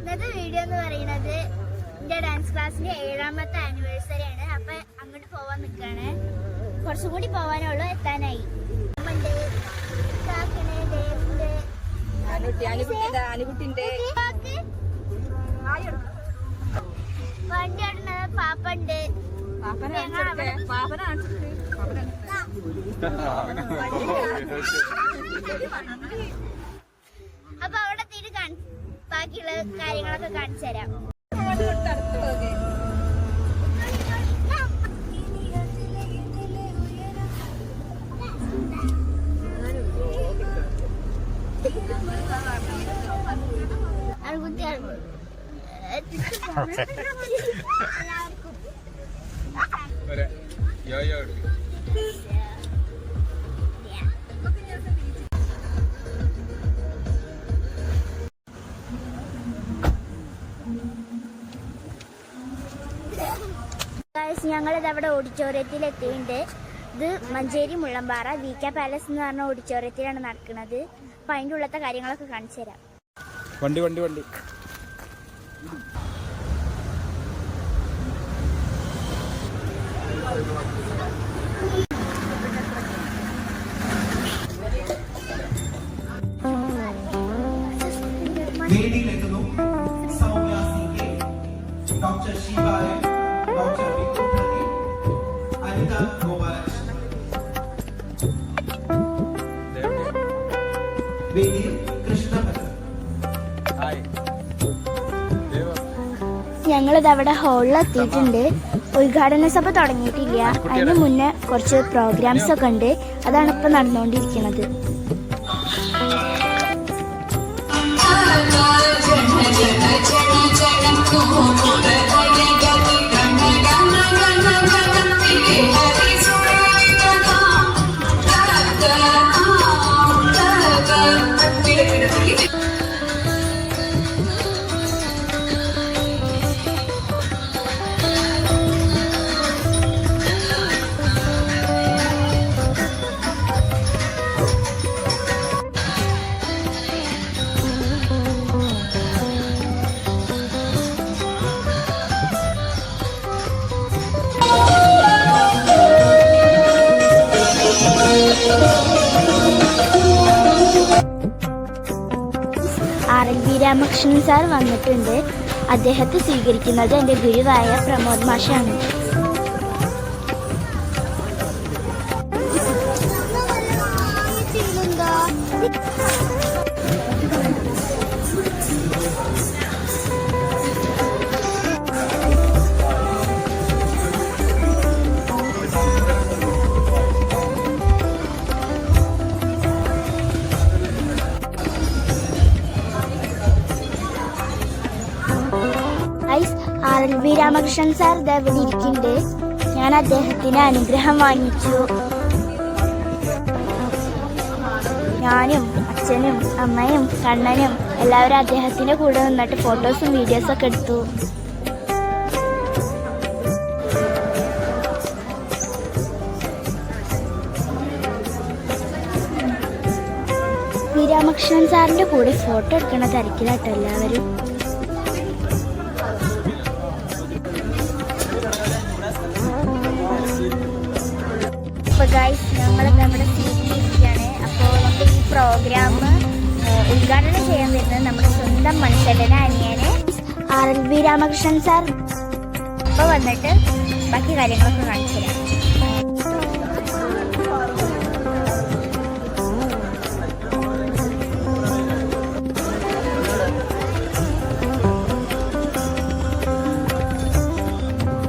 ഇന്നത്തെ വീഡിയോ എന്ന് പറയുന്നത് എൻ്റെ ഡാൻസ് ക്ലാസ്സിന്റെ 7ാമത്തെ ആനിവേഴ്സറി ആണ്. അപ്പൊ അങ്ങോട്ട് പോവാൻ നിൽക്കാണ്. കുറച്ചും കൂടി പോവാനുള്ളൂ, എത്താനായി. വണ്ടി ഓടുന്നത് പാപ്പുണ്ട്. അപ്പൊ അവിടെ തീരെ ബാക്കിയുള്ള കാര്യങ്ങളൊക്കെ കാണിച്ചു തരാം. ഞങ്ങളിത് അവിടെ ഓഡിറ്റോറിയത്തിൽ എത്തിയിട്ടുണ്ട്. ഇത് മഞ്ചേരി മുള്ളമ്പാറ VK പാലസ് എന്ന് പറഞ്ഞ ഓഡിറ്റോറിയത്തിലാണ് നടക്കുന്നത്. അപ്പൊ അതിൻ്റെ ഉള്ളത്തെ കാര്യങ്ങളൊക്കെ കാണിച്ചു തരാം. വണ്ടി വണ്ടി വണ്ടി വേദിയിലെത്തുന്നു സൗമ്യ CK, ഡോക്ടർ ശിവായ, ഡോക്ടർ വിക്രമി, അനിത ഗോപാലകൃഷ്ണൻ. വേദിയിൽ കൃഷ്ണഭദ്രൻ. ഞങ്ങളിത് അവിടെ ഹാളിൽ എത്തിയിട്ടുണ്ട്. ഉദ്ഘാടന സഭ തുടങ്ങിയിട്ടില്ല. അതിന് മുന്നേ കുറച്ച് പ്രോഗ്രാംസ് ഒക്കെ ഉണ്ട്. അതാണ് ഇപ്പൊ നടന്നുകൊണ്ടിരിക്കുന്നത്. RLV രാമകൃഷ്ണൻ സാർ വന്നിട്ടുണ്ട്. അദ്ദേഹത്തെ സ്വീകരിക്കുന്നത് എൻ്റെ ഗുരുവായ പ്രമോദ് മാഷാണ്. RLV രാമകൃഷ്ണൻ സാർ ഇവിടെ ഇരിക്കുന്നുണ്ട്. ഞാൻ അദ്ദേഹത്തിന് അനുഗ്രഹം വാങ്ങിച്ചു. ഞാനും അച്ഛനും അമ്മയും കണ്ണനും എല്ലാവരും അദ്ദേഹത്തിന്റെ കൂടെ നിന്നിട്ട് ഫോട്ടോസും വീഡിയോസും ഒക്കെ എടുത്തു. രാമകൃഷ്ണൻ സാറിന്റെ കൂടെ ഫോട്ടോ എടുക്കണ തിരക്കിലാട്ടോ എല്ലാവരും. ഞങ്ങളൊക്കെ നമ്മുടെ സീറ്റിലിരിക്കുകയാണ്. അപ്പോൾ നമ്മുടെ ഈ പ്രോഗ്രാം ഉദ്ഘാടനം ചെയ്യാൻ വരുന്നത് നമ്മുടെ സ്വന്തം മനുഷ്യന്റെ അനിയനെ RLV രാമകൃഷ്ണൻ സാർ. അപ്പോൾ വന്നിട്ട് ബാക്കി കാര്യങ്ങളൊക്കെ കാണിച്ചു തരാം.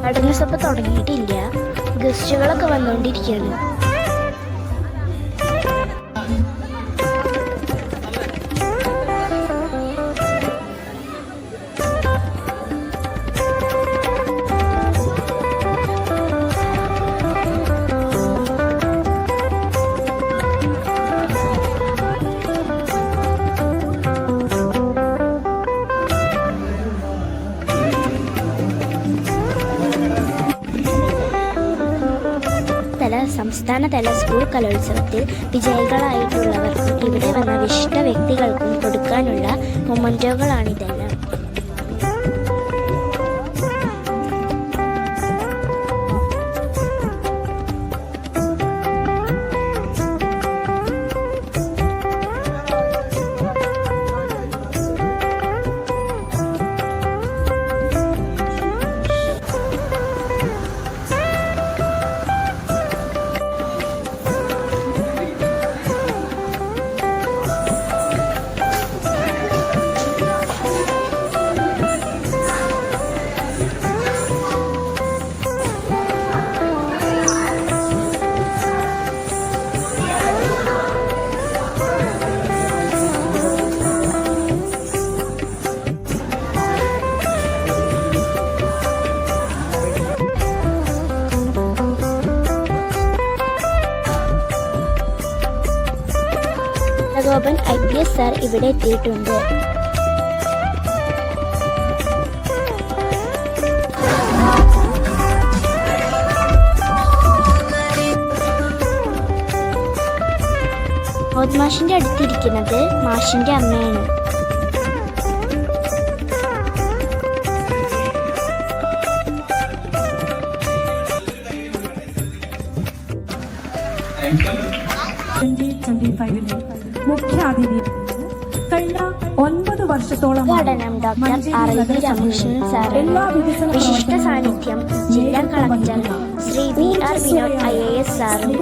പഠനസഭ തുടങ്ങിയിട്ടില്ല. ഗസ്റ്റുകളൊക്കെ വന്നുകൊണ്ടിരിക്കുകയാണ്. സംസ്ഥാനതല സ്കൂൾ കലോത്സവത്തിൽ വിജയികളായിട്ടുള്ളവർക്കും ഇവിടെ വന്ന വിശിഷ്ട വ്യക്തികൾക്കും കൊടുക്കാനുള്ള മൊമെന്റോകളാണിതെല്ലാം. നന്ദഗോപൻ IPS സാർ ഇവിടെ എത്തിയിട്ടുണ്ട്. മാഷിന്റെ അടുത്തിരിക്കുന്നത് മാഷിന്റെ അമ്മയാണ്. മുഖ്യാതിഥി കഴിഞ്ഞ 9 വർഷത്തോളം ഉദ്ഘാടനം ഡോക്ടർ RV രാമകൃഷ്ണൻ സാർ. വിശിഷ്ട സാന്നിധ്യം ജില്ലാ collector Shri VR Vinod IAS സാറും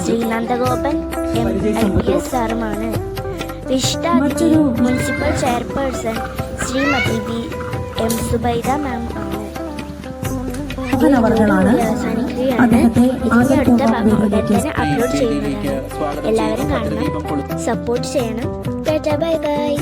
ശ്രീ നന്ദഗോപൻ IPS സാറുമാണ്. വിശിഷ്ടാതിഥി municipal chairperson Shrimati VM Subaida ma'am ആണ്. അവസാനിക്കുകയാണ്. ഇതിന്റെ അടുത്ത ഭാഗം ഉടൻ തന്നെ അപ്ലോഡ് ചെയ്യുന്നതാണ്. എല്ലാവരും കാണണം, സപ്പോർട്ട് ചെയ്യണം. Bye bye.